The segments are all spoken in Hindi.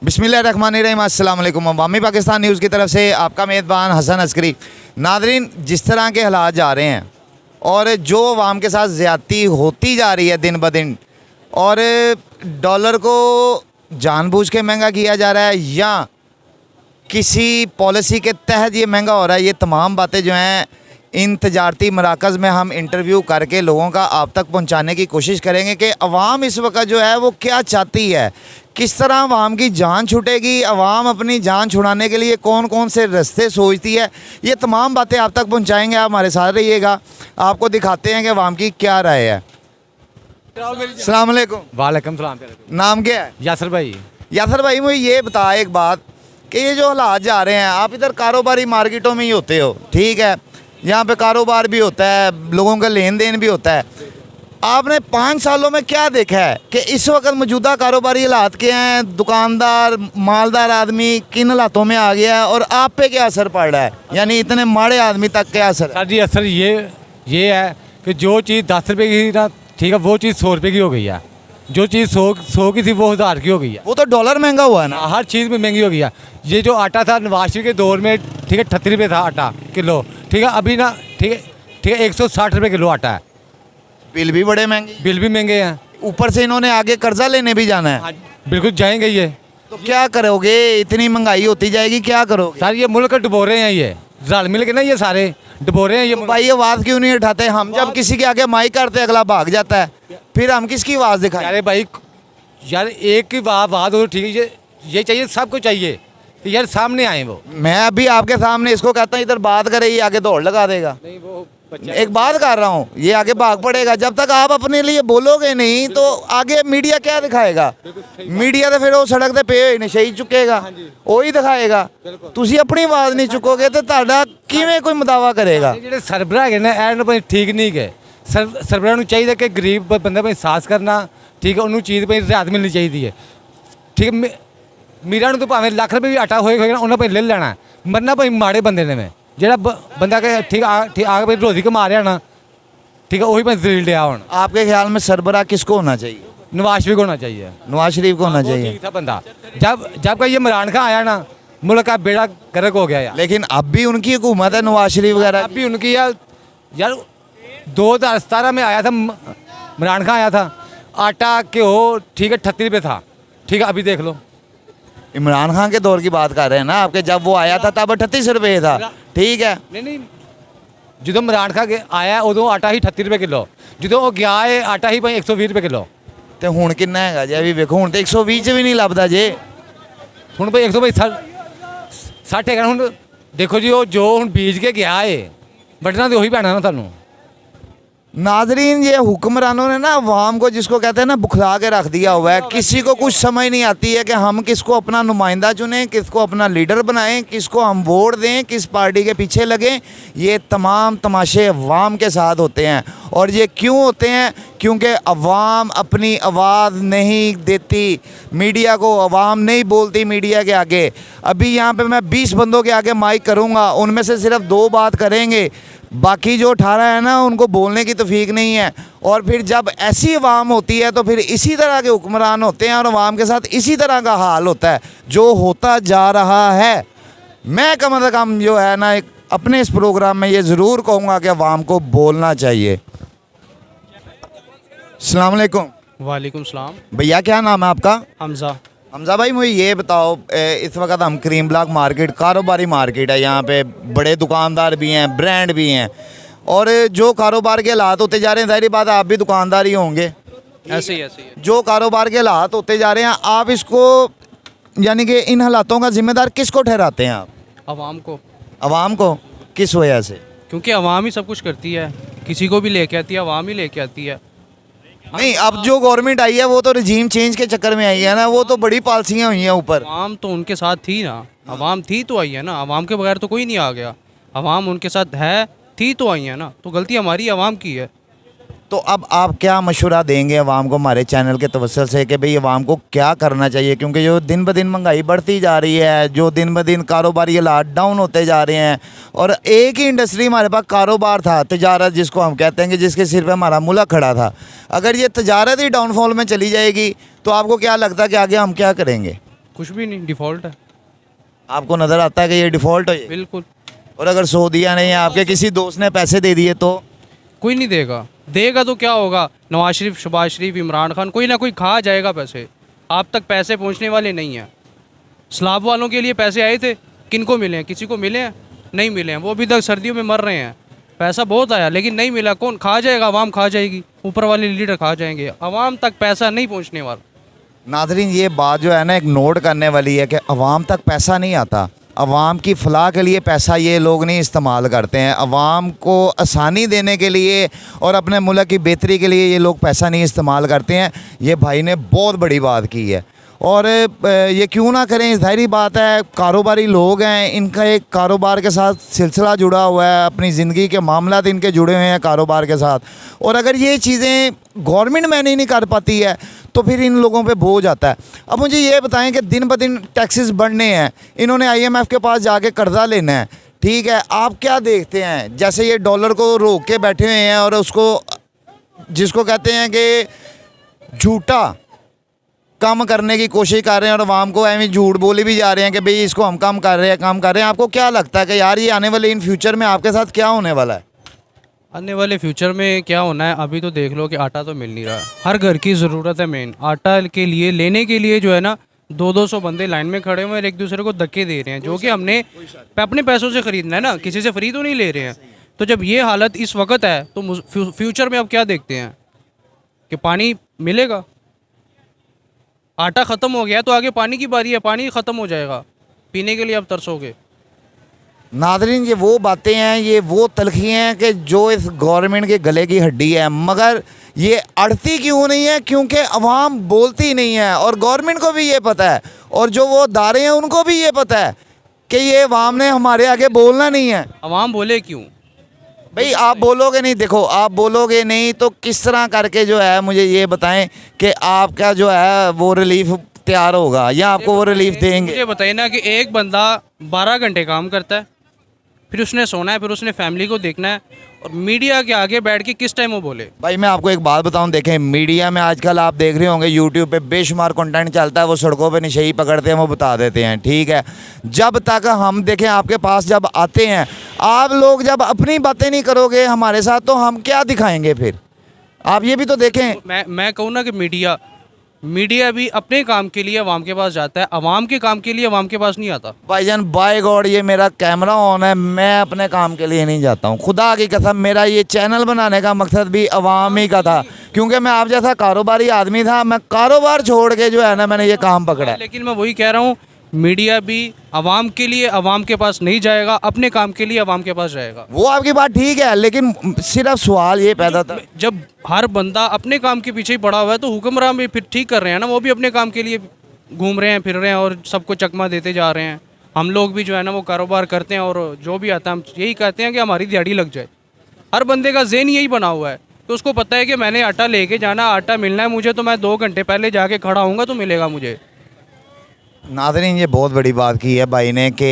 बिस्मिल्लाहिर्रहमानिर्रहीम, अस्सलाम वालेकुम। अवामी पाकिस्तान न्यूज़ की तरफ से आपका मेज़बान हसन अस्करी। नादरीन, जिस तरह के हालात जा रहे हैं और जो अवाम के साथ ज़्यादती होती जा रही है दिन ब दिन, और डॉलर को जानबूझ के महंगा किया जा रहा है या किसी पॉलिसी के तहत ये महंगा हो रहा है, ये तमाम बातें जो हैं इन तजारती मराकज़ में हम इंटरव्यू करके लोगों का आप तक पहुंचाने की कोशिश करेंगे कि अवाम इस वक्त जो है वो क्या चाहती है, किस तरह अवाम की जान छूटेगी, अवाम अपनी जान छुड़ाने के लिए कौन कौन से रास्ते सोचती है। ये तमाम बातें आप तक पहुंचाएंगे, आप हमारे साथ रहिएगा, आपको दिखाते हैं कि अवाम की क्या राय है। अस्सलाम वालेकुम। वालेकुम सलाम। नाम क्या है? यासर भाई। यासर भाई, मुझे ये बता एक बात कि ये जो हालात जा रहे हैं, आप इधर कारोबारी मार्केटों में ही होते हो, ठीक है, यहाँ पे कारोबार भी होता है, लोगों का लेन देन भी होता है। आपने 5 सालों में क्या देखा है कि इस वक्त मौजूदा कारोबारी हालात क्या हैं, दुकानदार मालदार आदमी किन हालातों में आ गया है और आप पे क्या असर पड़ रहा है, यानी इतने माड़े आदमी तक क्या असर है? सर जी, असर ये है कि जो चीज़ 10 रुपये की ना, ठीक है, वो चीज़ 100 रुपये की हो गई है। जो चीज़ 100 की थी वो 1000 की हो गई है। वो तो डॉलर महंगा हुआ है ना, हर चीज़ में महंगी हो गई है। ये जो आटा था नवाज शरीफ के दौर में, ठीक है, 38 रुपये था आटा किलो, ठीक है, अभी ना ठीक है 160 रुपये किलो आटा है। बिल भी बड़े महंगे, बिल भी महंगे हैं, ऊपर से इन्होंने आगे कर्जा लेने भी जाना है। बिल्कुल जाएंगे ये। तो क्या करोगे, इतनी महंगाई होती जाएगी, क्या करोगे? सर ये मुल्क डुबो रहे हैं, ये रल मिल के ना, ये सारे डुबो रहे हैं ये। तो भाई आवाज़ क्यों नहीं उठाते? हम जब किसी के आगे माइक करते अगला भाग जाता है, फिर हम किसकी आवाज़ दिखाएं? अरे भाई यार, एक की बात हो, ठीक है, ये चाहिए, सबको चाहिए कि यार सामने आए वो। मैं अभी आपके सामने इसको कहता हूँ इधर बात करे, ये आगे दौड़ लगा देगा। नहीं, वो एक बात कर रहा हूँ, ये आगे भाग पड़ेगा। जब तक आप अपने लिए बोलोगे नहीं तो आगे मीडिया क्या दिखाएगा? मीडिया तो फिर वो सड़क ते पे होए नशे ही चुकेगा, वही दिखाएगा। तुसी अपनी आवाज़ नहीं चुकोगे तो ਤੁਹਾਡਾ ਕਿਵੇਂ ਕੋਈ ਮੁਦਾਵਾ ਕਰੇਗਾ? ਜਿਹੜੇ ਸਰਬਰਾਹ ਹੈਗੇ ਨੇ ਇਹਨਾਂ ਭਾਈ ਠੀਕ ਨਹੀਂ ਗਏ। ਸਰਬਰਾਹ ਨੂੰ ਚਾਹੀਦਾ ਕਿ ਗਰੀਬ ਬੰਦਾ ਭਾਈ ਸਾਹਸ ਕਰਨਾ, ਠੀਕ ਹੈ, ਉਹਨੂੰ ਚੀਜ਼ ਭਾਈ ਰਾਹਤ ਮਿਲਣੀ ਚਾਹੀਦੀ ਹੈ, ਠੀਕ ਹੈ। ਮੀਰਾਂ ਨੂੰ ਤਾਂ ਭਾਵੇਂ ਲੱਖ ਰੁਪਏ ਵੀ ਆਟਾ ਹੋਏਗਾ ਨਾ, ਉਹਨਾਂ ਭਾਈ ਲੈ ਲੈਣਾ, ਮਰਨਾ ਭਾਈ ਮਾੜੇ ਬੰਦੇ ਨੇ। ਮੈਂ ਜਿਹੜਾ ਬੰਦਾ ਕਿ ठीक आ भाई रोजी कमा रहा ना, ठीक है, वही मैं जलील लिया हूँ। आपके ख्याल में सरबराह किसको होना चाहिए? नवाज शरीफ को होना चाहिए। नवाज शरीफ को होना चाहिए। ठीक था बंदा। जब का ये इमरान खान आया ना, मुल्क का बेड़ा गर्क हो गया यार। लेकिन अब भी उनकी हुकूमत है, नवाज शरीफ वगैरह अब भी उनकी यार 2017 में आया था इमरान खान, आया था, आटा घ्यो ठीक है 38 रुपये था, ठीक है, अभी देख लो। इमरान खान के दौर की बात कर रहे हैं ना आपके, जब वो आया था तब 38 रुपये था, ठीक है। नहीं, जो इमरान खान आया उदो आटा ही 38 रुपये किलो, जो वो गया है आटा ही भाई 120 रुपये किलो। तो हुण कितना है जी? अभी वेखो हुण तो 120 च भी नहीं लभदा जे। हुण भाई 160 है हुण। देखो जी, वो जो हुण बीज के गया है बटना तो वही पैना ना थानू। नाजरीन, ये हुक्मरानों ने ना अवाम को, जिसको कहते हैं ना, बुखला के रख दिया हुआ है। किसी को कुछ समझ नहीं आती है कि हम किसको अपना नुमाइंदा चुनें, किसको अपना लीडर बनाएं, किसको हम वोट दें, किस पार्टी के पीछे लगें। ये तमाम तमाशे अवाम के साथ होते हैं। और ये क्यों होते हैं? क्योंकि अवाम अपनी आवाज़ नहीं देती मीडिया को, अवाम नहीं बोलती मीडिया के आगे। अभी यहाँ पर मैं 20 बंदों के आगे माइक करूँगा, उनमें से सिर्फ 2 बात करेंगे, बाकी जो 18 है ना, उनको बोलने की तौफीक नहीं है। और फिर जब ऐसी अवाम होती है तो फिर इसी तरह के हुक्मरान होते हैं और अवाम के साथ इसी तरह का हाल होता है जो होता जा रहा है। मैं कम अज़ कम जो है ना, अपने इस प्रोग्राम में ये ज़रूर कहूँगा कि अवाम को बोलना चाहिए। अस्सलाम वालेकुम। वालेकुम सलाम। भैया क्या नाम है आपका? हमज़ा। हमज़ा भाई, मुझे ये बताओ, इस वक्त हम क्रीम ब्लॉक मार्केट, कारोबारी मार्केट है, यहाँ पे बड़े दुकानदार भी हैं, ब्रांड भी हैं, और जो कारोबार के हालात होते जा रहे हैं, ज़ाहिर बात आप भी दुकानदार ही होंगे। ऐसे ही है। जो कारोबार के हालात होते जा रहे हैं, आप इसको, यानी कि इन हालातों का जिम्मेदार किसको ठहराते हैं आप? अवाम को। अवाम को? किस वजह से? क्योंकि अवाम ही सब कुछ करती है, किसी को भी लेके आती है, अवाम ही लेके आती है। नहीं, अब जो गवर्नमेंट आई है वो तो रजीम चेंज के चक्कर में आई है ना, वो तो बड़ी पॉलिसियाँ हुई हैं ऊपर। अवाम तो उनके साथ थी ना, अवाम थी तो आई है ना, अवाम के बगैर तो कोई नहीं आ गया। अवाम उनके साथ है, थी तो आई है ना, तो गलती हमारी अवाम की है। तो अब आप क्या मशवरा देंगे अवाम को हमारे चैनल के तवस्सुल से कि भाई अवाम को क्या करना चाहिए? क्योंकि जो दिन ब दिन महंगाई बढ़ती जा रही है, जो दिन ब दिन कारोबारी हालात डाउन होते जा रहे हैं, और एक ही इंडस्ट्री हमारे पास कारोबार था, तजारत जिसको हम कहते हैं, कि जिसके सिर पे हमारा मुल्क खड़ा था। अगर ये तजारत ही डाउनफॉल में चली जाएगी तो आपको क्या लगता है कि आगे हम क्या करेंगे? कुछ भी नहीं, डिफ़ॉल्ट है आपको नज़र आता है कि ये डिफ़ॉल्ट है? बिल्कुल। और अगर 100 दिया नहीं है, आपके किसी दोस्त ने पैसे दे दिए तो? कोई नहीं देगा, देगा तो क्या होगा, नवाज शरीफ, शहबाज शरीफ, इमरान खान, कोई ना कोई खा जाएगा पैसे। आप तक पैसे पहुंचने वाले नहीं हैं। सैलाब वालों के लिए पैसे आए थे, किनको मिले हैं? किसी को मिले हैं? नहीं मिले हैं। वो अभी तक सर्दियों में मर रहे हैं। पैसा बहुत आया लेकिन नहीं मिला। कौन खा जाएगा? आवाम खा जाएगी, ऊपर वाले लीडर खा जाएंगे। आवाम तक पैसा नहीं पहुँचने वाला। नाज़रीन, ये बात जो है ना एक नोट करने वाली है कि अवाम तक पैसा नहीं आता। अवाम की फ़लाह के लिए पैसा ये लोग नहीं इस्तेमाल करते हैं। अवाम को आसानी देने के लिए और अपने मुल्क की बेहतरी के लिए ये लोग पैसा नहीं इस्तेमाल करते हैं। ये भाई ने बहुत बड़ी बात की है और ये क्यों ना करें, ज़ाहिरी बात है, कारोबारी लोग हैं, इनका एक कारोबार के साथ सिलसिला जुड़ा हुआ है, अपनी ज़िंदगी के मामलात इनके जुड़े हुए हैं कारोबार के साथ। और अगर ये चीज़ें गवर्नमेंट मैनेज नहीं कर पाती है तो फिर इन लोगों पे बोझ आता है। अब मुझे ये बताएं कि दिन ब दिन टैक्सेस बढ़ने हैं, इन्होंने IMF के पास जाके कर्जा लेना है, ठीक है, आप क्या देखते हैं? जैसे ये डॉलर को रोक के बैठे हुए हैं और उसको, जिसको कहते हैं कि झूठा कम करने की कोशिश कर रहे हैं और आवाम को ऐਵੇਂ झूठ बोले भी जा रहे हैं कि भाई इसको हम कम कर रहे हैं, कम कर रहे हैं। आपको क्या लगता है कि यार ये आने वाले इन फ्यूचर में आपके साथ क्या होने वाला है? आने वाले फ्यूचर में क्या होना है, अभी तो देख लो कि आटा तो मिल नहीं रहा है। हर घर की ज़रूरत है मेन आटा के लिए, लेने के लिए जो है ना 200-200 बंदे लाइन में खड़े हुए हैं, एक दूसरे को धक्के दे रहे हैं, जो कि हमने अपने पैसों से ख़रीदना है ना, किसी से फ्री तो नहीं ले रहे हैं। तो जब ये हालत इस वक्त है तो फ्यूचर में अब क्या देखते हैं कि पानी मिलेगा, आटा ख़त्म हो गया तो आगे पानी की बारी है, पानी ख़त्म हो जाएगा, पीने के लिए अब तरसोगे। नादरीन, ये वो बातें हैं, ये वो तलखियाँ हैं कि जो इस गवर्नमेंट के गले की हड्डी है, मगर ये अड़ती क्यों नहीं है? क्योंकि अवाम बोलती नहीं है और गवर्नमेंट को भी ये पता है और जो वो दारे हैं उनको भी ये पता है कि ये अवाम ने हमारे आगे बोलना नहीं है। अवाम बोले क्यों भाई आप बोलोगे नहीं, देखो आप बोलोगे नहीं तो किस तरह करके जो है मुझे ये बताएं कि आपका जो है वो रिलीफ तैयार होगा या आपको वो रिलीफ देंगे? मुझे बताइए ना कि एक बंदा 12 घंटे काम करता है, फिर उसने सोना है, फिर उसने फैमिली को देखना है, और मीडिया के आगे बैठ के किस टाइम वो बोले? भाई मैं आपको एक बात बताऊं, देखें मीडिया में आजकल आप देख रहे होंगे यूट्यूब पे बेशुमार कंटेंट चलता है, वो सड़कों पे नशेई पकड़ते हैं, वो बता देते हैं, ठीक है। जब तक हम देखें आपके पास जब आते हैं, आप लोग जब अपनी बातें नहीं करोगे हमारे साथ तो हम क्या दिखाएंगे फिर? आप ये भी तो देखें। मैं कहूँ ना कि मीडिया भी अपने काम के लिए अवाम के पास जाता है, अवाम के काम के लिए अवाम के पास नहीं आता। भाईजान बाय गॉड ये मेरा कैमरा ऑन है, मैं अपने काम के लिए नहीं जाता हूँ, खुदा की कसम। मेरा ये चैनल बनाने का मकसद भी अवाम ही का था, क्योंकि मैं आप जैसा कारोबारी आदमी था, मैं कारोबार छोड़ के जो है ना मैंने ये काम पकड़ा है। लेकिन मैं वही कह रहा हूँ, मीडिया भी अवाम के लिए अवाम के पास नहीं जाएगा, अपने काम के लिए अवाम के पास जाएगा। वो आपकी बात ठीक है, लेकिन सिर्फ सवाल ये पैदा था, जब हर बंदा अपने काम के पीछे ही पड़ा हुआ है तो हुक्मरान भी फिर ठीक कर रहे हैं ना, वो भी अपने काम के लिए घूम रहे हैं, फिर रहे हैं और सबको चकमा देते जा रहे हैं। हम लोग भी जो है ना वो कारोबार करते हैं और जो भी आता है हम यही कहते हैं कि हमारी दिहाड़ी लग जाए। हर बंदे का ज़हन यही बना हुआ है, तो उसको पता है कि मैंने आटा लेके जाना, आटा मिलना है मुझे, तो मैं 2 घंटे पहले जाके खड़ा होऊंगा तो मिलेगा मुझे। नाज़रीन ये बहुत बड़ी बात की है भाई ने कि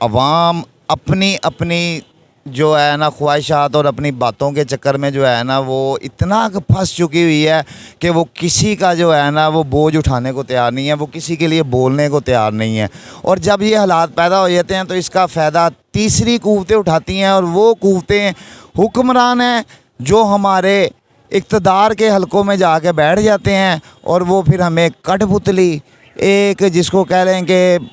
अवाम अपनी अपनी जो है ना ख्वाहिशात और अपनी बातों के चक्कर में जो है ना वो इतना फंस चुकी हुई है कि वो किसी का जो है ना वो बोझ उठाने को तैयार नहीं है, वो किसी के लिए बोलने को तैयार नहीं है। और जब ये हालात पैदा हो जाते हैं तो इसका फ़ायदा तीसरी कुव्वतें उठाती हैं, और वो कुव्वतें हुक्मरान हैं जो हमारे इक़्तिदार के हलकों में जाके बैठ जाते हैं और वो फिर हमें कठपुतली एक जिसको कह रहे हैं कि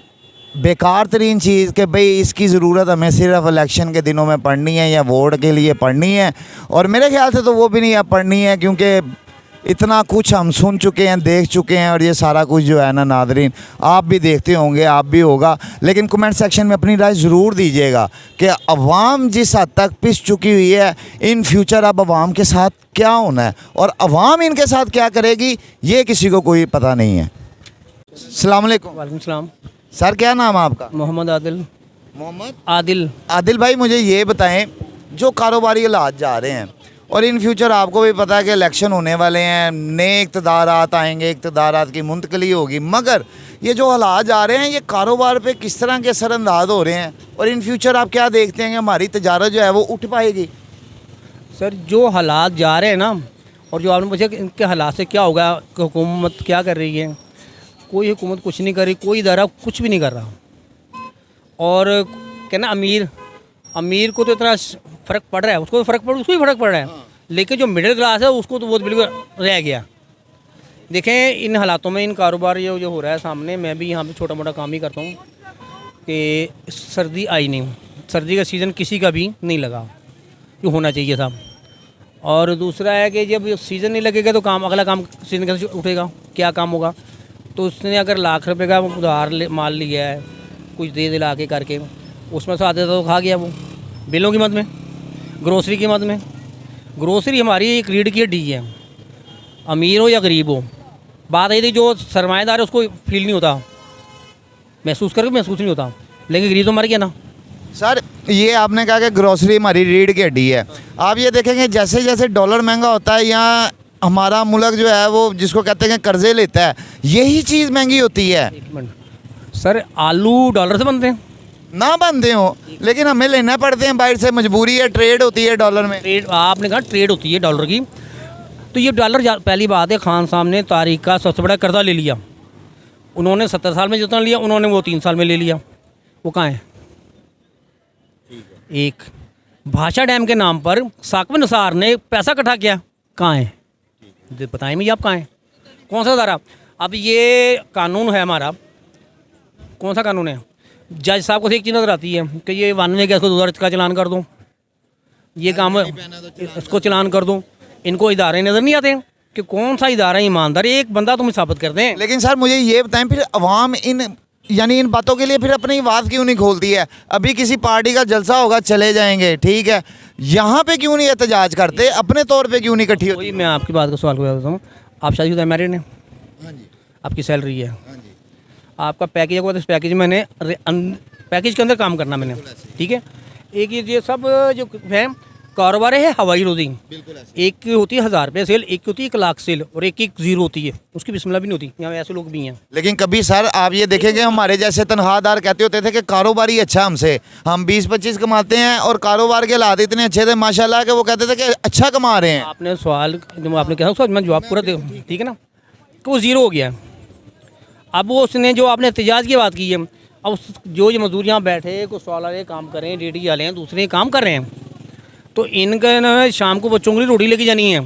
बेकार तरीन चीज़ कि भाई इसकी ज़रूरत हमें सिर्फ इलेक्शन के दिनों में पढ़नी है या वोट के लिए पढ़नी है, और मेरे ख्याल से तो वो भी नहीं अब पढ़नी है, क्योंकि इतना कुछ हम सुन चुके हैं, देख चुके हैं, और ये सारा कुछ जो है ना नादरीन आप भी देखते होंगे, आप भी होगा। लेकिन कमेंट सेक्शन में अपनी राय ज़रूर दीजिएगा कि अवाम जिस हद तक पिस चुकी हुई है, इन फ्यूचर अब अवाम के साथ क्या होना है और अवाम इनके साथ क्या करेगी ये किसी को कोई पता नहीं है। अस्सलाम वालेकुम। वालेकुम सलाम। सर क्या नाम है आपका? मोहम्मद आदिल। मोहम्मद आदिल। आदिल भाई, मुझे ये बताएं, जो कारोबारी हालात जा रहे हैं और इन फ्यूचर आपको भी पता है कि इलेक्शन होने वाले हैं, नए इक़्तिदारात आएंगे, इक़्तिदारात की मुंतकली होगी, मगर ये जो हालात जा रहे हैं ये कारोबार पे किस तरह के असरअंदाज हो रहे हैं और इन फ्यूचर आप क्या देखते हैं कि हमारी तजारत जो है वो उठ पाएगी? सर जो हालात जा रहे हैं ना, और जो आपने पूछा कि इनके हालात से क्या होगा, हुकूमत क्या कर रही है, कोई हुकूमत कुछ नहीं कर रही, कोई इदारा कुछ भी नहीं कर रहा। और कहना अमीर को तो इतना फ़र्क पड़ रहा है, उसको भी फ़र्क पड़ रहा है, लेकिन जो मिडिल क्लास है उसको तो वो बिल्कुल रह गया। देखें इन हालातों में इन कारोबार जो हो रहा है सामने, मैं भी यहाँ पे छोटा मोटा काम ही करता हूँ कि सर्दी आई नहीं, सर्दी का सीज़न किसी का भी नहीं लगा जो होना चाहिए था। और दूसरा है कि जब सीज़न नहीं लगेगा तो काम अगला काम सीज़न कैसे उठेगा, क्या काम होगा। तो उसने अगर लाख रुपए का उधार माल लिया है, कुछ दे दिला के करके, उसमें से आधे तो खा गया वो बिलों की मद में, ग्रोसरी की मद में। ग्रोसरी हमारी एक रीढ़ की हड्डी है, अमीर हो या गरीब हो। बात आई थी जो सरमाएदार है उसको फील नहीं होता, महसूस नहीं होता, लेकिन गरीब तो मर गया ना। सर ये आपने कहा कि ग्रोसरी हमारी रीढ़ की हड्डी है। आप ये देखेंगे जैसे जैसे डॉलर महंगा होता है, यहाँ हमारा मुल्क जो है वो जिसको कहते हैं कि कर्जे लेता है, यही चीज़ महंगी होती है। एक मिनट सर, आलू डॉलर से बनते हैं ना बनते हो, लेकिन हमें लेना पड़ते हैं बाहर से, मजबूरी है, ट्रेड होती है डॉलर में। ट्रेड, आपने कहा ट्रेड होती है डॉलर की, तो ये डॉलर पहली बात है, खान साहब ने तारीख का सबसे बड़ा कर्जा ले लिया। उन्होंने 70 साल में जितना लिया उन्होंने वो 3 साल में ले लिया। वो कहाँ है? एक भाषा डैम के नाम पर साकब निसार ने पैसा इकट्ठा किया, कहाँ है? बताएं मुझे आप कहाँ है, कौन सा इदारा? अब ये कानून है हमारा, कौन सा कानून है? जज साहब को एक चीज़ नजर आती है कि ये 92 गैस को 2000 का चलान कर दूँ, ये काम इसको चलान कर दूँ। इनको इदारे नज़र नहीं आते कि कौन सा इदारा ईमानदार, एक बंदा तुम साबित कर दें। लेकिन सर मुझे ये बताएं, फिर अवाम इन बातों के लिए फिर अपनी आवाज़ क्यों नहीं खोलती है? अभी किसी पार्टी का जलसा होगा, चले जाएंगे, ठीक है, यहाँ पे क्यों नहीं एहतजाज करते, अपने तौर पे क्यों नहीं इकट्ठी होती? वही मैं आपकी बात का सवाल को देता हूँ। आप शादीशुदा मैरिड हैं? हाँ जी। आपकी सैलरी है, हाँ जी। आपका पैकेज है, तो इस पैकेज में पैकेज के अंदर काम करना मैंने, ठीक है। एक ये सब जो है कारोबार है हवाई रोजी, एक की होती है 1000 रुपये सेल, एक की होती है 1 लाख सेल, और एक जीरो होती है, उसकी बिस्मिल्लाह भी नहीं होती। यहाँ ऐसे लोग भी हैं। लेकिन कभी सर आप ये देखेंगे हमारे जैसे तनख्वाहदार कहते होते थे कि कारोबार ही अच्छा हमसे, हम 20-25 कमाते हैं और कारोबार के हालात इतने अच्छे थे माशाल्लाह कि वो कहते थे कि अच्छा कमा रहे हैं। आपने सवाल जो आपने कहा उसका मैं जवाब पूरा दे, ठीक है ना, कि वो ज़ीरो हो गया है। अब वो उसने जो आपने एहतजाज की बात की है, अब जो ये मजदूर यहाँ बैठे, कुछ सवाल वाले काम कर रहे हैं, रेडी वाले हैं, दूसरे काम कर रहे हैं, तो इनका ना शाम को बच्चों के लिए रोटी लेके जानी है,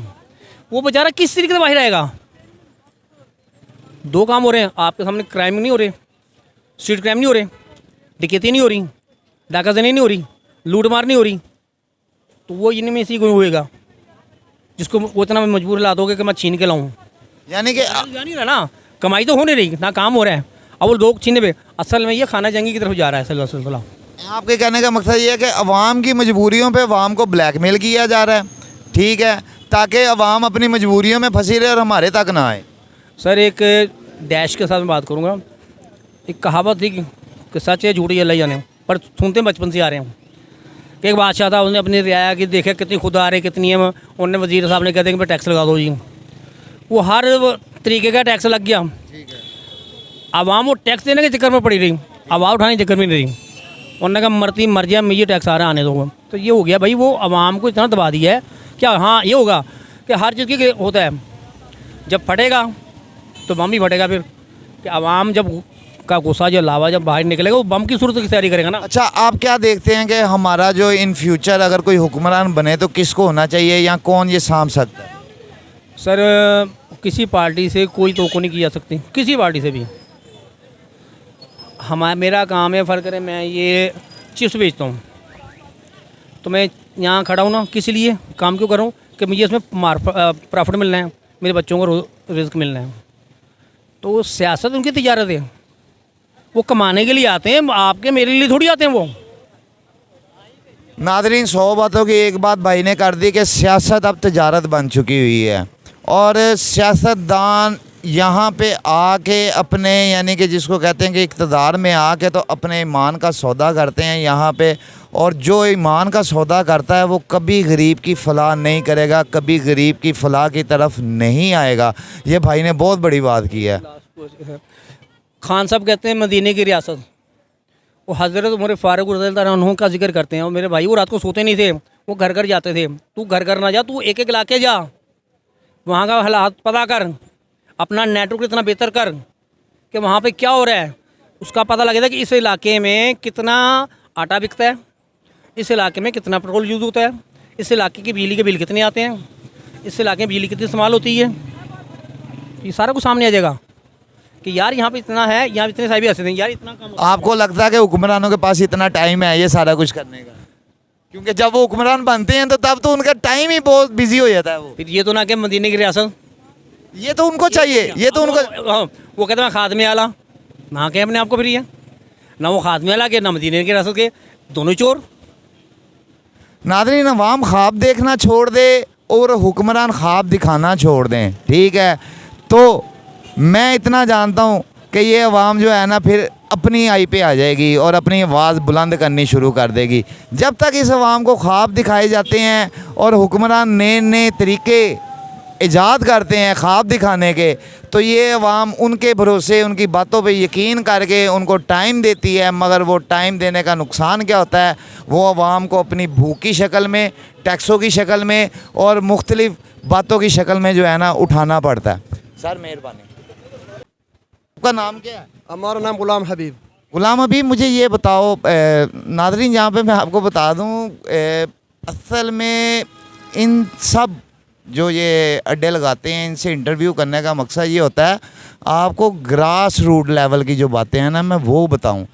वो बेचारा किस तरीके से बाहर आएगा? 2 काम हो रहे हैं आपके सामने, क्राइम नहीं हो रहे, स्ट्रीट क्राइम नहीं हो रहे, डकैती नहीं हो रही, डाकाजनी नहीं हो रही, लूट मार नहीं हो रही, तो वो इनमें से कोई होएगा जिसको वो इतना मजबूर ला दोगे कि मैं छीन के लाऊं। यानी कि जा नहीं रहा ना, कमाई तो हो नहीं रही ना, काम हो रहा है, अब वो लोग छीने पे। असल में ये खाना जंगी की तरफ जा रहा है सिलसिला। आपके कहने का मकसद ये है कि अवाम की मजबूरियों पे अवाम को ब्लैकमेल किया जा रहा है, ठीक है, ताकि अवाम अपनी मजबूरियों में फंसी रहे और हमारे तक ना आए। सर एक डैश के साथ मैं बात करूँगा। एक कहावत थी कि सच है झूठी अल्लाह जाने, पर सुनते बचपन से आ रहे हैं कि एक बादशाह था, उसने अपनी रियाया की देखे कितनी खुद आ रही कितनी है, उन्होंने वजीर साहब ने कहते कि टैक्स लगा दो जी, वो हर तरीके का टैक्स लग गया। आवाम वो टैक्स देने के चक्कर में पड़ी रही, आवाज़ उठाने के चक्कर में नहीं रही। उन्होंने कहा मरती मर जाए, मुझे टैक्स आ रहा आने दो। तो ये हो गया भाई, वो आवाम को इतना दबा दिया है क्या। हाँ ये होगा कि हर चीज़ की होता है, जब फटेगा तो बम भी फटेगा, फिर कि आवाम जब का गुस्सा जो लावा जब बाहर निकलेगा वो बम की सूरत की तैयारी करेगा ना। अच्छा आप क्या देखते हैं कि हमारा जो इन फ्यूचर अगर कोई हुक्मरान बने तो किसको होना चाहिए या कौन ये साम सकता है? सर किसी पार्टी से कोई तोको नहीं की जा सकती, किसी पार्टी से भी। मेरा काम है फ़र्क है, मैं ये चिप्स बेचता हूँ, तो मैं यहाँ खड़ा हूँ ना किस लिए काम क्यों कर रहा हूँ कि मुझे इसमें प्रॉफिट मिलना है, मेरे बच्चों को रिस्क मिलना है। तो सियासत उनकी तिजारत है, वो कमाने के लिए आते हैं, आपके मेरे लिए थोड़ी आते हैं वो। नादरीन 100 बातों की एक बात भाई ने कर दी कि सियासत अब तजारत बन चुकी हुई है और सियासतदान यहाँ पे आके अपने यानी कि जिसको कहते हैं कि इक़्तिदार में आके तो अपने ईमान का सौदा करते हैं यहाँ पे, और जो ईमान का सौदा करता है वो कभी गरीब की फलाह नहीं करेगा, कभी गरीब की फलाह की तरफ नहीं आएगा। ये भाई ने बहुत बड़ी बात की है। खान साहब कहते हैं मदीने की रियासत, वो हज़रत उमर फ़ारूक रज़ियल्लाहु अन्हु का जिक्र करते हैं। और मेरे भाई वो रात को सोते नहीं थे, वो घर घर जाते थे। तू घर घर ना जा, तू एक एक इलाके जा, वहाँ का हालात पता कर, अपना नेटवर्क इतना बेहतर कर कि वहाँ पे क्या हो रहा है, उसका पता लगेगा कि इस इलाके में कितना आटा बिकता है, इस इलाके में कितना पेट्रोल यूज़ होता है, इस इलाके की बिजली के बिल कितने आते हैं, इस इलाके में बिजली कितनी इस्तेमाल होती है। ये सारा कुछ सामने आ जाएगा कि यार यहाँ पे इतना है, यहाँ इतने साहिब ऐसे नहीं, यार इतना कम होता है। आपको लगता है कि हुक्मरानों के पास इतना टाइम है ये सारा कुछ करने का? क्योंकि जब वो हुक्मरान बनते हैं तो तब तो उनका टाइम ही बहुत बिजी हो जाता है। फिर ये तो ना कि मदीने की रियासत, ये तो उनको चाहिए, ये तो उनको। वो कहते हैं खादमे आला, ना के अपने आप को फिर ये ना वो खादमे आला के ना मदीने की रियासत के, दोनों चोर। नादरीन, अवाम ख्वाब देखना छोड़ दे और हुक्मरान ख्वाब दिखाना छोड़ दें, ठीक है? तो मैं इतना जानता हूँ कि ये अवाम जो है ना फिर अपनी आई पे आ जाएगी और अपनी आवाज़ बुलंद करनी शुरू कर देगी। जब तक इस अवाम को ख्वाब दिखाए जाते हैं और हुक्मरान नए नए तरीके ईजाद करते हैं ख्वाब दिखाने के, तो ये अवाम उनके भरोसे उनकी बातों पे यकीन करके उनको टाइम देती है। मगर वो टाइम देने का नुकसान क्या होता है, वो अवाम को अपनी भूख की शक्ल में, टैक्सों की शक्ल में और मुख्तलिफ बातों की शक्ल में जो है ना उठाना पड़ता है। सर मेहरबानी, आपका नाम क्या है? हमारा नाम गुलाम हबीब। गुलाम हबीब, मुझे ये बताओ, नादरीन यहाँ पे मैं आपको बता दूँ, असल में इन सब जो ये अड्डे लगाते हैं इनसे इंटरव्यू करने का मकसद ये होता है आपको ग्रास रूट लेवल की जो बातें हैं ना मैं वो बताऊं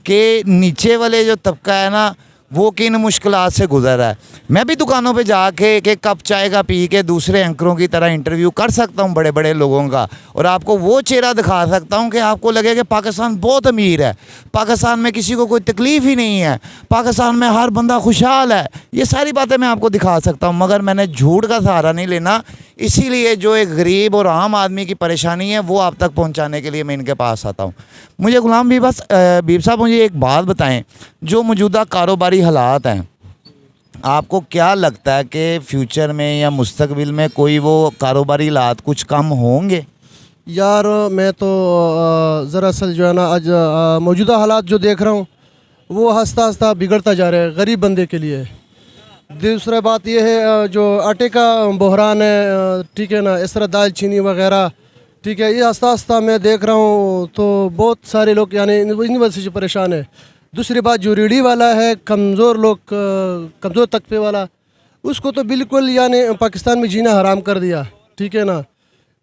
कि नीचे वाले जो तबका है ना वो किन मुश्किलात से गुजर रहा है। मैं भी दुकानों पे जाके एक कप चाय का पी के दूसरे एंकरों की तरह इंटरव्यू कर सकता हूँ बड़े बड़े लोगों का, और आपको वो चेहरा दिखा सकता हूँ कि आपको लगे कि पाकिस्तान बहुत अमीर है, पाकिस्तान में किसी को कोई तकलीफ़ ही नहीं है, पाकिस्तान में हर बंदा खुशहाल है। ये सारी बातें मैं आपको दिखा सकता हूँ, मगर मैंने झूठ का सहारा नहीं लेना। इसीलिए जो एक गरीब और आम आदमी की परेशानी है वो आप तक पहुँचाने के लिए मैं इनके पास आता हूँ। मुझे गुलाम बीब साहब मुझे एक बात बताएँ, जो मौजूदा कारोबारी हालात हैं, आपको क्या लगता है कि फ्यूचर में या मुस्तकबिल में कोई वो कारोबारी हालात कुछ कम होंगे? यार मैं तो दरअसल जो है ना आज मौजूदा हालात जो देख रहा हूँ वो हंसता हंसता बिगड़ता जा रहा है गरीब बंदे के लिए। दूसरा बात ये है जो आटे का बहरान है, ठीक है ना, इस तरह दाल चीनी वगैरह, ठीक है, ये हंसता हंसता मैं देख रहा हूँ तो बहुत सारे लोग यानी इन वजह से परेशान है। दूसरी बात जो रीढ़ी वाला है, कमज़ोर लोग, कमज़ोर तबके वाला, उसको तो बिल्कुल यानी पाकिस्तान में जीना हराम कर दिया, ठीक है ना।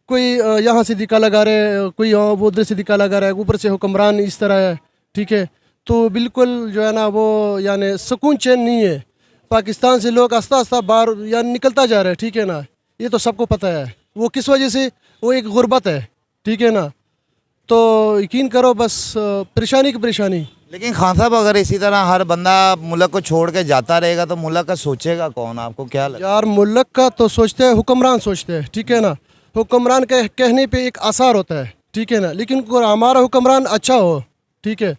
कोई यहाँ से दिक्का लगा रहे है, कोई वो उधर से दिक्का लगा रहा है, ऊपर से हुक्मरान इस तरह है, ठीक है, तो बिल्कुल जो है ना वो यानी सुकून चैन नहीं है। पाकिस्तान से लोग आस्ता आस्ता बाहर यानी निकलता जा रहा है, ठीक है ना, ये तो सबको पता है। वो किस वजह से, वो एक गुर्बत है, ठीक है ना। तो यकीन करो बस परेशानी की परेशानी। लेकिन खान साहब अगर इसी तरह हर बंदा मुल्क को छोड़ के जाता रहेगा तो मुल्क का सोचेगा कौन? आपको क्या लगता है? यार मुल्क का तो सोचते हैं हुक्मरान सोचते हैं, ठीक है ना। हुक्मरान के कहने पे एक असर होता है, ठीक है ना, लेकिन अगर हमारा हुक्मरान अच्छा हो, ठीक है,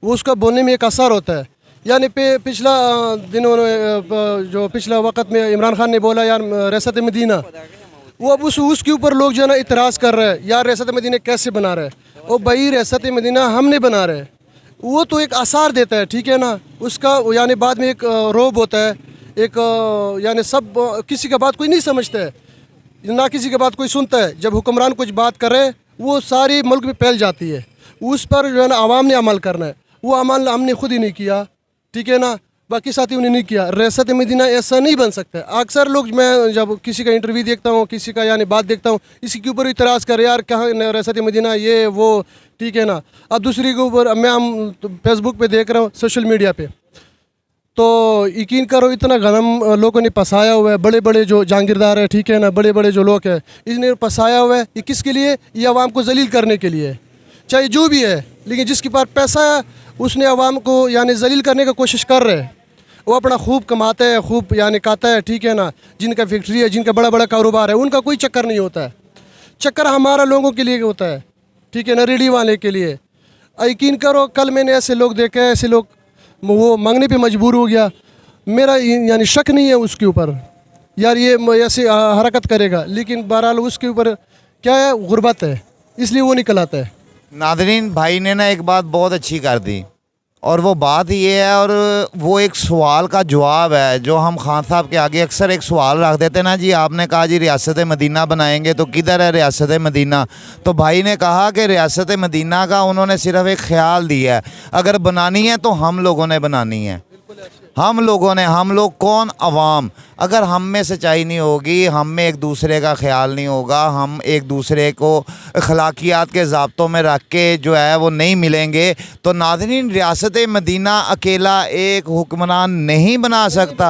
वो उसका बोलने में एक असर होता है। यानी पिछला दिनों जो पिछला वक्त में इमरान खान ने बोला यार रियासत मदीना, वो अब उसके ऊपर लोग जो है ना इतराज़ कर रहे हैं, यार रियासत मदीना कैसे बना रहे हैं। और भाई रियासत मदीना हमने बना रहे हैं, वो तो एक आसार देता है, ठीक है ना। उसका यानी बाद में एक रोब होता है, एक यानी सब किसी का बात कोई नहीं समझता है, ना किसी की बात कोई सुनता है। जब हुक्मरान कुछ बात करे वो सारी मुल्क में फैल जाती है, उस पर जो है ना आवाम ने अमल करना है। वो अमल हमने खुद ही नहीं किया, ठीक है ना, बाकी साथियों ने नहीं किया। रियासत मदीना ऐसा नहीं बन सकता। अक्सर लोग, मैं जब किसी का इंटरव्यू देखता हूँ, किसी का यानी बात देखता हूँ, इसी के ऊपर इतराज़ कर यार कहाँ रियासत मदीना ये वो, ठीक है ना। अब दूसरी के ऊपर मैं हम फेसबुक पे देख रहा हूँ, सोशल मीडिया पे, तो यकीन करो इतना गलम लोगों ने फंसाया हुआ है। बड़े बड़े जो जागीरदार है, ठीक है ना, बड़े बड़े जो लोग हैं, इसने फंसाया हुआ है। ये किसके लिए? ये आवाम को जलील करने के लिए, चाहे जो भी है, लेकिन जिसके पास पैसा है उसने आवाम को यानी जलील करने की कोशिश कर रहे हैं। वो अपना खूब कमाता है, खूब यानी खाता है, ठीक है ना। जिनका फैक्ट्री है, जिनका बड़ा बड़ा कारोबार है, उनका कोई चक्कर नहीं होता है। चक्कर हमारा लोगों के लिए होता है, ठीक है ना, रेडी वाले के लिए। यकीन करो कल मैंने ऐसे लोग देखे, ऐसे लोग वो मांगने पे मजबूर हो गया। मेरा यानी शक नहीं है उसके ऊपर, यार ये ऐसे हरकत करेगा, लेकिन बहरहाल उसके ऊपर क्या है, गुर्बत है, इसलिए वो निकल आता है। नादरीन, भाई ने ना एक बात बहुत अच्छी कर दी और वो बात ये है, और वो एक सवाल का जवाब है जो हम खान साहब के आगे अक्सर एक सवाल रख देते हैं ना जी। आपने कहा जी रियासत मदीना बनाएंगे, तो किधर है रियासत मदीना? तो भाई ने कहा कि रियासत मदीना का उन्होंने सिर्फ एक ख्याल दिया है, अगर बनानी है तो हम लोगों ने बनानी है। हम लोग कौन? अवाम। अगर हम में सच्चाई नहीं होगी, हम में एक दूसरे का ख्याल नहीं होगा, हम एक दूसरे को अखलाकियात के ज़ाब्तों में रख के जो है वो नहीं मिलेंगे, तो नाज़रीन रियासत मदीना अकेला एक हुक्मरान नहीं बना सकता।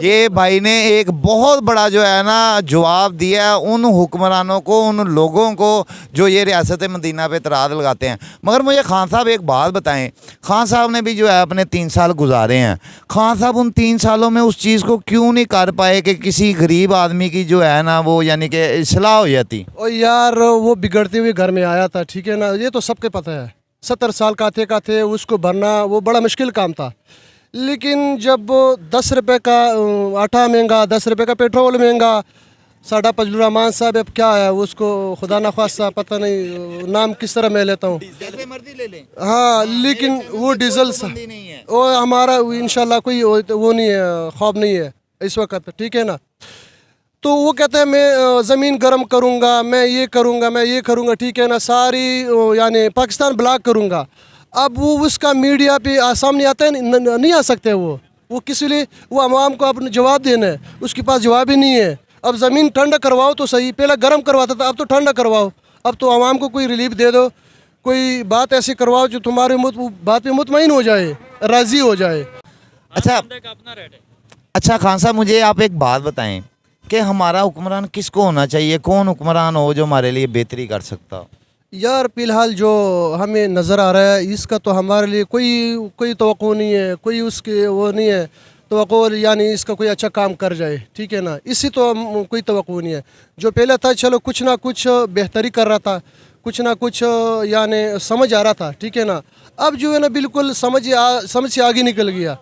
ये भाई ने एक बहुत बड़ा जो है ना जवाब दिया है उन हुक्मरानों को, उन लोगों को जो ये रियासत मदीना पे एतराज़ लगाते हैं। मगर मुझे खान साहब एक बात बताएं, खान साहब ने भी जो है अपने 3 साल गुजारे हैं, खान साहब उन 3 सालों में उस चीज़ को क्यों नहीं कर पाए कि किसी गरीब आदमी की जो है ना वो यानी कि इस्लाह हो जाती? और यार वो बिगड़ते हुए घर में आया था, ठीक है ना, ये तो सबके पता है। 70 साल का थे उसको भरना वो बड़ा मुश्किल काम था। लेकिन जब 10 रुपये का आटा महंगा, 10 रुपये का पेट्रोल महंगा, साडा फजलुर रहमान साहब अब क्या है उसको खुदा न खास्ता पता नहीं नाम किस तरह मैं लेता हूँ, हाँ, लेकिन वो डीजल वो हमारा इंशाल्लाह कोई वो नहीं है, ख्वाब नहीं है इस वक्त, ठीक है ना। तो वो कहते हैं मैं ज़मीन गर्म करूँगा, मैं ये करूँगा, ठीक है ना, सारी यानी पाकिस्तान ब्लॉक करूँगा। अब वो उसका मीडिया पे सामने आता है, नहीं आ सकते वो किस लिए? वो आवाम को अपने जवाब देना है, उसके पास जवाब ही नहीं है। अब ज़मीन ठंडा करवाओ तो सही, पहले गर्म करवाता था, अब तो ठंडा करवाओ। अब तो आवाम को कोई रिलीफ दे दो, कोई बात ऐसी करवाओ जो तुम्हारे बात पे मुतमईन हो जाए, राज़ी हो जाए। अच्छा खान साहब, मुझे आप एक बात बताएं कि हमारा हुक्मरान किसको होना चाहिए? कौन हुक्मरान हो जो हमारे लिए बेहतरी कर सकता हो? यार फ़िलहाल जो हमें नज़र आ रहा है इसका तो हमारे लिए कोई तवक्को नहीं है, कोई उसके वो नहीं है तवक्को, यानी इसका कोई अच्छा काम कर जाए, ठीक है ना, इससे तो कोई तवक्को नहीं है। जो पहले था चलो कुछ ना कुछ बेहतरी कर रहा था, कुछ ना कुछ यानी समझ आ रहा था, ठीक है ना। अब जो है ना बिल्कुल समझ से आगे निकल गया।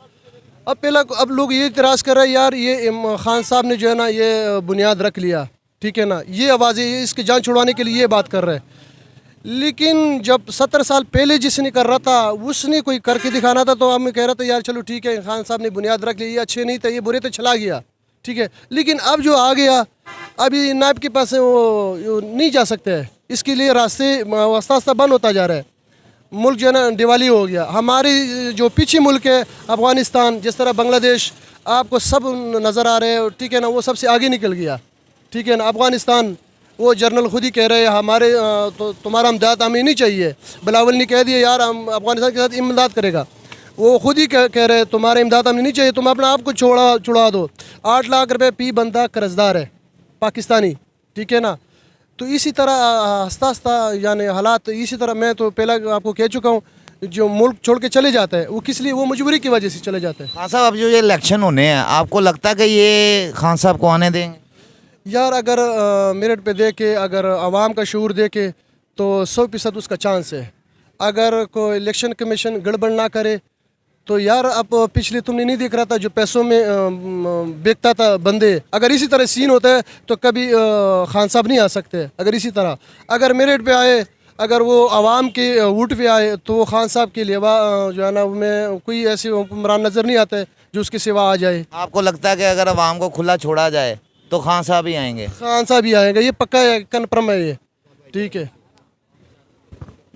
अब लोग ये इतराज़ कर रहे हैं यार ये खान साहब ने जो है ना ये बुनियाद रख लिया, ठीक है ना, ये आवाज़ें इसकी जान छुड़वाने के लिए ये बात कर रहे हैं। लेकिन जब 70 साल पहले जिसने कर रहा था उसने कोई करके दिखाना था, तो हम कह रहे थे यार चलो ठीक है खान साहब ने बुनियाद रख ली, ये अच्छे नहीं थे, ये बुरे थे, चला गया, ठीक है। लेकिन अब जो आ गया, अभी नायब के पास वो नहीं जा सकते हैं, इसके लिए रास्ते आस्ता बंद होता जा रहा है। मुल्क जो है ना दिवाली हो गया। हमारी जो पीछे मुल्क है अफ़गानिस्तान, जिस तरह बांग्लादेश आपको सब नज़र आ रहे हैं, ठीक है ना, वो सबसे आगे निकल गया, ठीक है ना। अफ़गानिस्तान वो जर्नल खुद ही कह रहे हैं हमारे तो तुम्हारा इमदाद हमें नहीं चाहिए। बिलावल ने कह दिया यार हम अफ़गानिस्तान के साथ इमदाद करेगा, वो खुद ही कह रहे हैं तुम्हारा इमदाद हमें नहीं चाहिए, तुम अपना आप को छुड़ा दो। 8 लाख रुपए पी बंदा कर्जदार है पाकिस्तानी, ठीक है ना। तो इसी तरह हंसता यानी हालात इसी तरह, मैं तो पहले आपको कह चुका हूँ, जो मुल्क छोड़ के चले जाते हैं वो किस लिए? वो मजबूरी की वजह से चले जाते हैं। खान साहब, अब जो ये इलेक्शन होने हैं, आपको लगता है कि ये खान साहब को आने देंगे? यार अगर मेरिट पे देखे, अगर आवाम का शऊर देखे तो 100% उसका चांस है। अगर कोई इलेक्शन कमीशन गड़बड़ ना करे तो यार अब पिछले तुमने नहीं देख रहा था जो पैसों में बेचता था बंदे, अगर इसी तरह सीन होता है तो कभी खान साहब नहीं आ सकते। अगर इसी तरह अगर मेरिट पे आए, अगर वो आवाम के वोट पे आए तो वो खान साहब के लिए जो है ना उनमें कोई ऐसे हुक्मरान नज़र नहीं आते जो उसके सिवा आ जाए। आपको लगता है कि अगर आवाम को खुला छोड़ा जाए तो खान साहब ही आएंगे? खान साहब ही आएंगे, ये पक्का है, कन्फर्म है ये, ठीक है।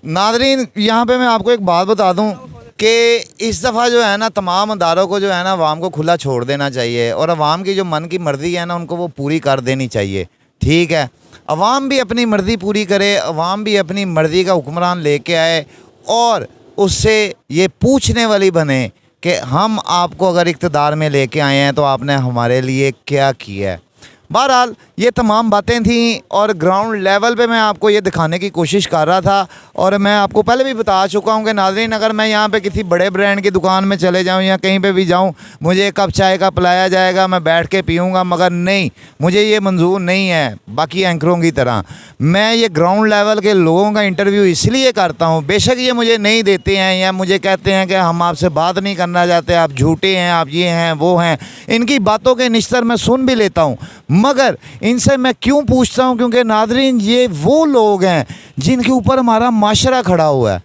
नादरीन, यहाँ पे मैं आपको एक बात बता दूँ कि इस दफ़ा जो है ना तमाम अदारों को जो है ना आवाम को खुला छोड़ देना चाहिए, और आवाम की जो मन की मर्ज़ी है ना उनको वो पूरी कर देनी चाहिए, ठीक है। आवाम भी अपनी मर्ज़ी पूरी करे, आवाम भी अपनी मर्ज़ी का हुक्मरान लेके आए और उससे ये पूछने वाली बने कि हम आपको अगर इक़्तिदार में लेके आए हैं तो आपने हमारे लिए क्या किया है। बहरहाल ये तमाम बातें थीं और ग्राउंड लेवल पे मैं आपको ये दिखाने की कोशिश कर रहा था। और मैं आपको पहले भी बता चुका हूँ कि नाज़रीन, अगर मैं यहाँ पे किसी बड़े ब्रांड की दुकान में चले जाऊँ या कहीं पे भी जाऊँ, मुझे एक कप चाय का पिलाया जाएगा, मैं बैठ के पीऊँगा, मगर नहीं, मुझे ये मंजूर नहीं है। बाकी एंकरों की तरह मैं ये ग्राउंड लेवल के लोगों का इंटरव्यू इसलिए करता हूँ, बेशक ये मुझे नहीं देते हैं या मुझे कहते हैं कि हम आपसे बात नहीं करना चाहते, आप झूठे हैं, आप ये हैं वो हैं, इनकी बातों के निश्तर मैं सुन भी लेता हूँ, मगर इनसे मैं क्यों पूछता हूँ? क्योंकि नादरीन ये वो लोग हैं जिनके ऊपर हमारा माशरा खड़ा हुआ है।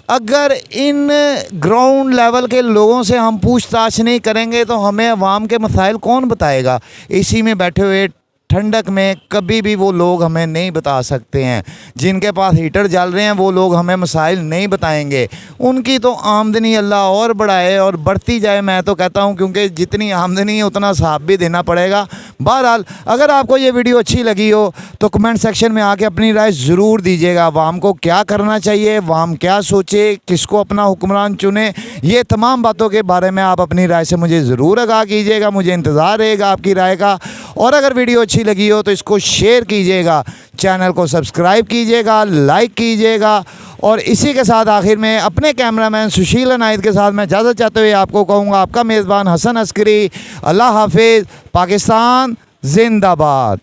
अगर इन ग्राउंड लेवल के लोगों से हम पूछताछ नहीं करेंगे तो हमें अवाम के मसाइल कौन बताएगा। इसी में बैठे हुए ठंडक में कभी भी वो लोग हमें नहीं बता सकते हैं। जिनके पास हीटर जल रहे हैं वो लोग हमें मसाइल नहीं बताएंगे। उनकी तो आमदनी अल्लाह और बढ़ाए और बढ़ती जाए, मैं तो कहता हूं, क्योंकि जितनी आमदनी है उतना हिसाब भी देना पड़ेगा। बहरहाल अगर आपको ये वीडियो अच्छी लगी हो तो कमेंट सेक्शन में आके अपनी राय ज़रूर दीजिएगा। अवाम को क्या करना चाहिए, अवाम क्या सोचे, किसको अपना हुक्मरान चुने, ये तमाम बातों के बारे में आप अपनी राय से मुझे ज़रूर आगाह कीजिएगा। मुझे इंतज़ार रहेगा आपकी राय का। और अगर वीडियो अच्छी लगी हो तो इसको शेयर कीजिएगा, चैनल को सब्सक्राइब कीजिएगा, लाइक कीजिएगा। और इसी के साथ आखिर में अपने कैमरामैन सुशील अनायत के साथ मैं इजाज़त चाहते हुए आपको कहूँगा, आपका मेज़बान हसन अस्करी। अल्लाह हाफिज़। पाकिस्तान जिंदाबाद।